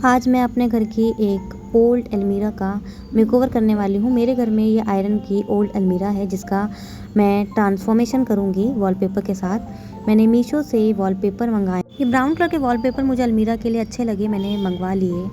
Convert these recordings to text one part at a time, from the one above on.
आज मैं अपने घर की एक ओल्ड अलमीरा का मेकओवर करने वाली हूँ। मेरे घर में ये आयरन की ओल्ड अलमीरा है जिसका मैं ट्रांसफॉर्मेशन करूँगी वॉलपेपर के साथ। मैंने मीशो से वॉलपेपर मंगाए। ये ब्राउन कलर के वॉलपेपर मुझे अलमीरा के लिए अच्छे लगे, मैंने मंगवा लिए।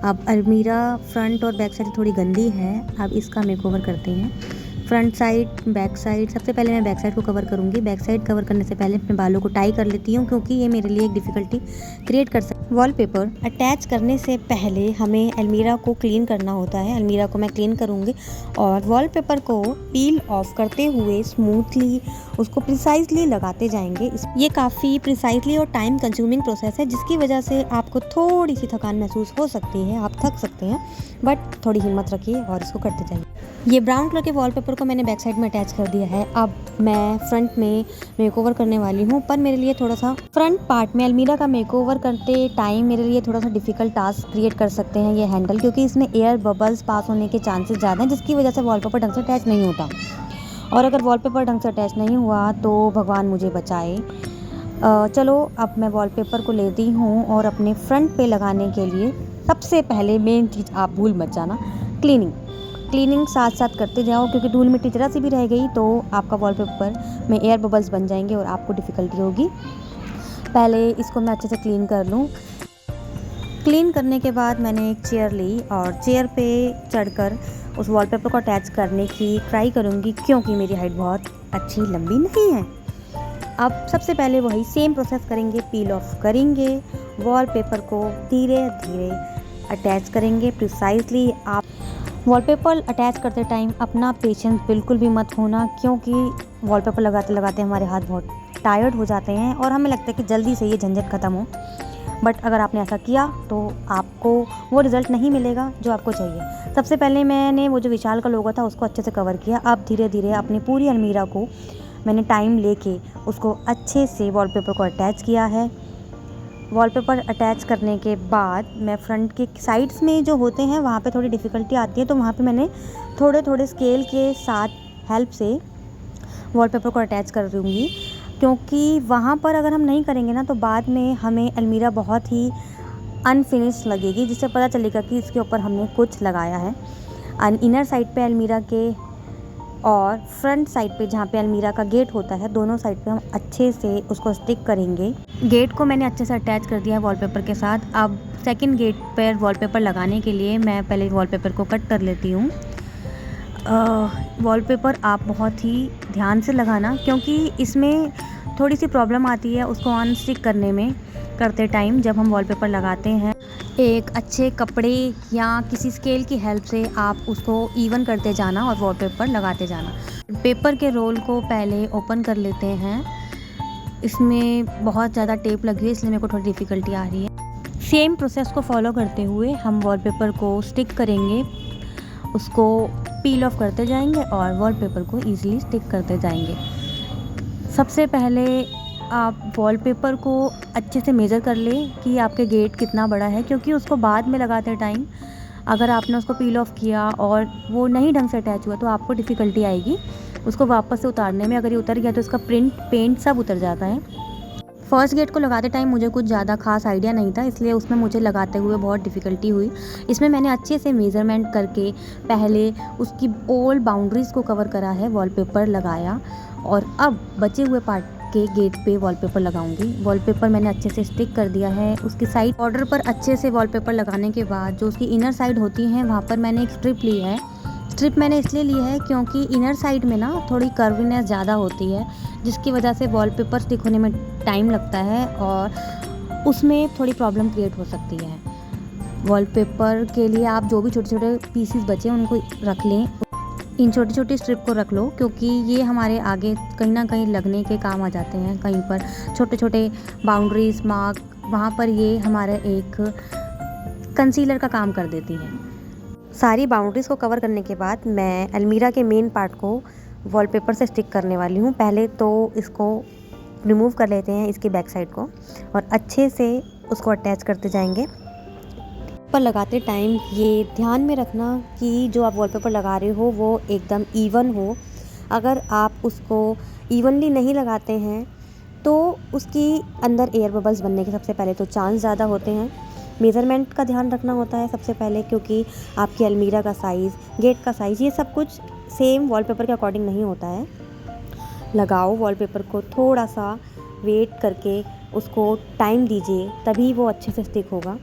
अब अलमीरा फ्रंट और बैक साइड थोड़ी गंदी है, अब इसका मेकओवर करते हैं। Front side, back side. सबसे पहले मैं बैक साइड को कवर करूँगी। बैक साइड कवर करने से पहले अपने बालों को टाई कर लेती हूँ क्योंकि ये मेरे लिए एक डिफ़िकल्टी क्रिएट कर सकती है। वॉलपेपर अटैच करने से पहले हमें अलमीरा को क्लीन करना होता है। अलमीरा को मैं क्लीन करूँगी और वॉलपेपर को पील ऑफ करते हुए स्मूथली उसको प्रिसाइजली लगाते जाएंगे। ये काफ़ी प्रिसाइजली और टाइम कंज्यूमिंग प्रोसेस है जिसकी वजह से आपको थोड़ी सी थकान महसूस हो सकती है, आप थक सकते हैं, बट थोड़ी हिम्मत रखिए और इसको करते जाइए। ये ब्राउन कलर के वॉलपेपर को मैंने बैक साइड में अटैच कर दिया है। अब मैं फ्रंट में मेकओवर करने वाली हूँ, पर मेरे लिए थोड़ा सा फ्रंट पार्ट में अलमीरा का मेकओवर करते टाइम मेरे लिए थोड़ा सा डिफ़िकल्ट टास्क क्रिएट कर सकते हैं ये हैंडल, क्योंकि इसमें एयर बबल्स पास होने के चांसेस ज़्यादा हैं जिसकी वजह से वॉलपेपर ढंग से अटैच नहीं होता। और अगर वॉलपेपर ढंग से अटैच नहीं हुआ तो भगवान मुझे बचाए। चलो अब मैं वॉलपेपर को लेती हूँ और अपने फ्रंट पे लगाने के लिए सबसे पहले मेन चीज़ आप भूल मत जाना, क्लीनिंग साथ साथ करते जाओ, क्योंकि धूल मिट्टी ज़रा सी भी रह गई तो आपका वॉलपेपर में एयर बबल्स बन जाएंगे और आपको डिफ़िकल्टी होगी। पहले इसको मैं अच्छे से क्लीन कर लूँ। क्लीन करने के बाद मैंने एक चेयर ली और चेयर पे चढ़कर उस वॉलपेपर को अटैच करने की ट्राई करूँगी, क्योंकि मेरी हाइट बहुत अच्छी लंबी नहीं है। अब सबसे पहले वही सेम प्रोसेस करेंगे, पील ऑफ करेंगे, वॉलपेपर को धीरे धीरे अटैच करेंगे प्रिसाइजली। आप वॉलपेपर अटैच करते टाइम अपना पेशेंस बिल्कुल भी मत खोना, क्योंकि वॉलपेपर लगाते लगाते हमारे हाथ बहुत टायर्ड हो जाते हैं और हमें लगता है कि जल्दी से ये झंझट ख़त्म हो, बट अगर आपने ऐसा किया तो आपको वो रिज़ल्ट नहीं मिलेगा जो आपको चाहिए। सबसे पहले मैंने वो जो विशाल का लोगो था उसको अच्छे से कवर किया। अब धीरे धीरे अपनी पूरी अलमीरा को मैंने टाइम लेके उसको अच्छे से वॉलपेपर को अटैच किया है। वॉलपेपर अटैच करने के बाद मैं फ्रंट के साइड्स में जो होते हैं वहाँ पे थोड़ी डिफ़िकल्टी आती है, तो वहाँ पे मैंने थोड़े थोड़े स्केल के साथ हेल्प से वॉलपेपर को अटैच कर दूँगी, क्योंकि वहाँ पर अगर हम नहीं करेंगे ना तो बाद में हमें अलमीरा बहुत ही अनफिनिश लगेगी, जिससे पता चलेगा कि इसके ऊपर हमने कुछ लगाया है। इनर साइड पे अलमीरा के और फ्रंट साइड पे जहाँ पे अलमीरा का गेट होता है, दोनों साइड पे हम अच्छे से उसको स्टिक करेंगे। गेट को मैंने अच्छे से अटैच कर दिया है वॉलपेपर के साथ। अब सेकंड गेट पर वॉलपेपर लगाने के लिए मैं पहले वॉलपेपर को कट कर लेती हूँ। वॉलपेपर आप बहुत ही ध्यान से लगाना, क्योंकि इसमें थोड़ी सी प्रॉब्लम आती है उसको अनस्टिक करते टाइम जब हम वॉलपेपर लगाते हैं। एक अच्छे कपड़े या किसी स्केल की हेल्प से आप उसको इवन करते जाना और वॉलपेपर लगाते जाना। पेपर के रोल को पहले ओपन कर लेते हैं। इसमें बहुत ज़्यादा टेप लगी है इसलिए मेरे को थोड़ी डिफ़िकल्टी आ रही है। सेम प्रोसेस को फॉलो करते हुए हम वॉलपेपर को स्टिक करेंगे, उसको पील ऑफ करते जाएंगे और वॉलपेपर को ईज़िली स्टिक करते जाएंगे। सबसे पहले आप वॉलपेपर को अच्छे से मेज़र कर लें कि आपके गेट कितना बड़ा है, क्योंकि उसको बाद में लगाते टाइम अगर आपने उसको पील ऑफ किया और वो नहीं ढंग से अटैच हुआ तो आपको डिफ़िकल्टी आएगी उसको वापस से उतारने में। अगर ये उतर गया तो इसका पेंट सब उतर जाता है। फर्स्ट गेट को लगाते टाइम मुझे कुछ ज़्यादा खास आइडिया नहीं था, इसलिए उसमें मुझे लगाते हुए बहुत डिफ़िकल्टी हुई। इसमें मैंने अच्छे से मेज़रमेंट करके पहले उसकी ओल्ड बाउंड्रीज़ को कवर करा है, वॉलपेपर लगाया और अब बचे हुए पार्ट के गेट पे वॉलपेपर लगाऊंगी। वॉलपेपर मैंने अच्छे से स्टिक कर दिया है। उसकी साइड बॉर्डर पर अच्छे से वॉलपेपर लगाने के बाद जो उसकी इनर साइड होती हैं वहाँ पर मैंने एक स्ट्रिप ली है। स्ट्रिप मैंने इसलिए ली है क्योंकि इनर साइड में ना थोड़ी कर्वीनेस ज़्यादा होती है, जिसकी वजह से वॉलपेपर स्टिक होने में टाइम लगता है और उसमें थोड़ी प्रॉब्लम क्रिएट हो सकती है। वॉलपेपर के लिए आप जो भी छोटे छोटे पीसीस बचे उनको रख लें, इन छोटी छोटी स्ट्रिप को रख लो, क्योंकि ये हमारे आगे कहीं ना कहीं लगने के काम आ जाते हैं। कहीं पर छोटे छोटे बाउंड्रीज मार्क, वहाँ पर ये हमारे एक कंसीलर का काम कर देती हैं। सारी बाउंड्रीज़ को कवर करने के बाद मैं अलमीरा के मेन पार्ट को वॉलपेपर से स्टिक करने वाली हूँ। पहले तो इसको रिमूव कर लेते हैं, इसकी बैक साइड को, और अच्छे से उसको अटैच करते जाएंगे। पर लगाते टाइम ये ध्यान में रखना कि जो आप वॉलपेपर लगा रहे हो वो एकदम इवन हो। अगर आप उसको इवनली नहीं लगाते हैं तो उसकी अंदर एयर बबल्स बनने के सबसे पहले तो चांस ज़्यादा होते हैं। मेज़रमेंट का ध्यान रखना होता है सबसे पहले, क्योंकि आपकी अलमीरा का साइज़, गेट का साइज़, ये सब कुछ सेम वॉलपेपर के अकॉर्डिंग नहीं होता है। लगाओ वॉलपेपर को, थोड़ा सा वेट करके उसको टाइम दीजिए, तभी वो अच्छे से स्टिक होगा।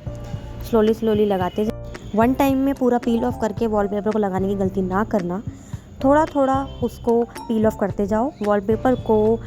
स्लोली लगाते जाओ। वन टाइम में पूरा पील ऑफ करके वॉलपेपर को लगाने की गलती ना करना। थोड़ा थोड़ा उसको पील ऑफ करते जाओ। वॉलपेपर को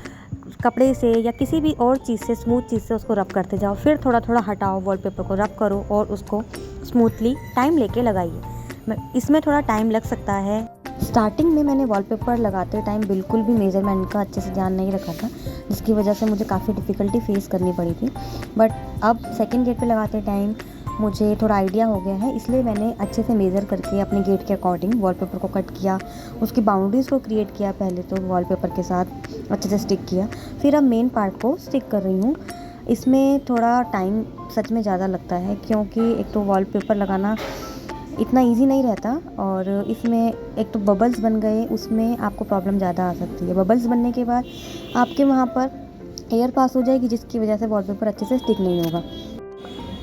कपड़े से या किसी भी और चीज़ से, स्मूथ चीज़ से उसको रब करते जाओ। फिर थोड़ा थोड़ा हटाओ, वॉलपेपर को रब करो और उसको स्मूथली टाइम लेके लगाइए। इसमें थोड़ा टाइम लग सकता है। स्टार्टिंग में मैंने वॉलपेपर लगाते टाइम बिल्कुल भी मेज़रमेंट का अच्छे से ध्यान नहीं रखा था, जिसकी वजह से मुझे काफ़ी डिफ़िकल्टी फेस करनी पड़ी थी। बट अब सेकंड गेट पे लगाते टाइम मुझे थोड़ा आइडिया हो गया है, इसलिए मैंने अच्छे से मेज़र करके अपने गेट के अकॉर्डिंग वॉलपेपर को कट किया, उसकी बाउंड्रीज़ को क्रिएट किया। पहले तो वॉलपेपर के साथ अच्छे से स्टिक किया, फिर अब मेन पार्ट को स्टिक कर रही हूँ। इसमें थोड़ा टाइम सच में ज़्यादा लगता है, क्योंकि एक तो वॉलपेपर लगाना इतना इजी नहीं रहता, और इसमें एक तो बबल्स बन गए, उसमें आपको प्रॉब्लम ज़्यादा आ सकती है। बबल्स बनने के बाद आपके वहाँ पर एयर पास हो जाएगी, जिसकी वजह से वॉलपेपर अच्छे से स्टिक नहीं होगा।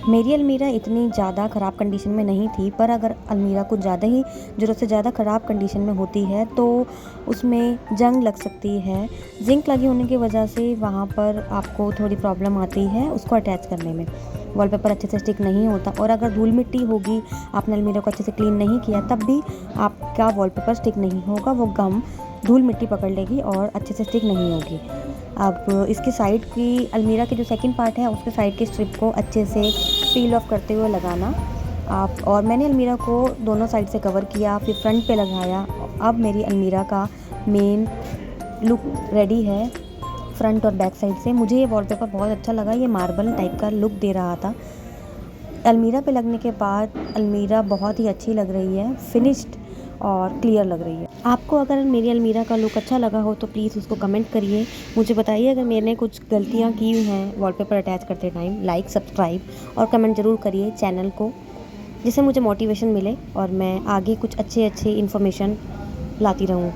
मेरी अलमीरा इतनी ज़्यादा ख़राब कंडीशन में नहीं थी, पर अगर अलमीरा कुछ ज़्यादा ही ज़रूरत से ज़्यादा ख़राब कंडीशन में होती है तो उसमें जंग लग सकती है। जिंक लगी होने की वजह से वहाँ पर आपको थोड़ी प्रॉब्लम आती है उसको अटैच करने में। वॉलपेपर अच्छे से स्टिक नहीं होता, और अगर धूल मिट्टी होगी, आपने अलमीरा को अच्छे से क्लीन नहीं किया, तब भी आपका वॉलपेपर स्टिक नहीं होगा। वो गम धूल मिट्टी पकड़ लेगी और अच्छे से स्टिक नहीं होगी। अब इसके साइड की, अलमीरा के जो सेकंड पार्ट है उसके साइड के स्ट्रिप को अच्छे से पील ऑफ करते हुए लगाना आप। और मैंने अलमीरा को दोनों साइड से कवर किया, फिर फ्रंट पे लगाया। अब मेरी अलमीरा का मेन लुक रेडी है, फ्रंट और बैक साइड से। मुझे ये वॉलपेपर बहुत अच्छा लगा, ये मार्बल टाइप का लुक दे रहा था। अलमीरा पे लगने के बाद अलमीरा बहुत ही अच्छी लग रही है, फिनिश्ड और क्लियर लग रही है। आपको अगर मेरी अलमीरा का लुक अच्छा लगा हो तो प्लीज़ उसको कमेंट करिए, मुझे बताइए अगर मैंने कुछ गलतियाँ की हैं वॉलपेपर अटैच करते टाइम। लाइक, सब्सक्राइब और कमेंट ज़रूर करिए चैनल को, जिससे मुझे मोटिवेशन मिले और मैं आगे कुछ अच्छे इन्फॉर्मेशन लाती रहूँ।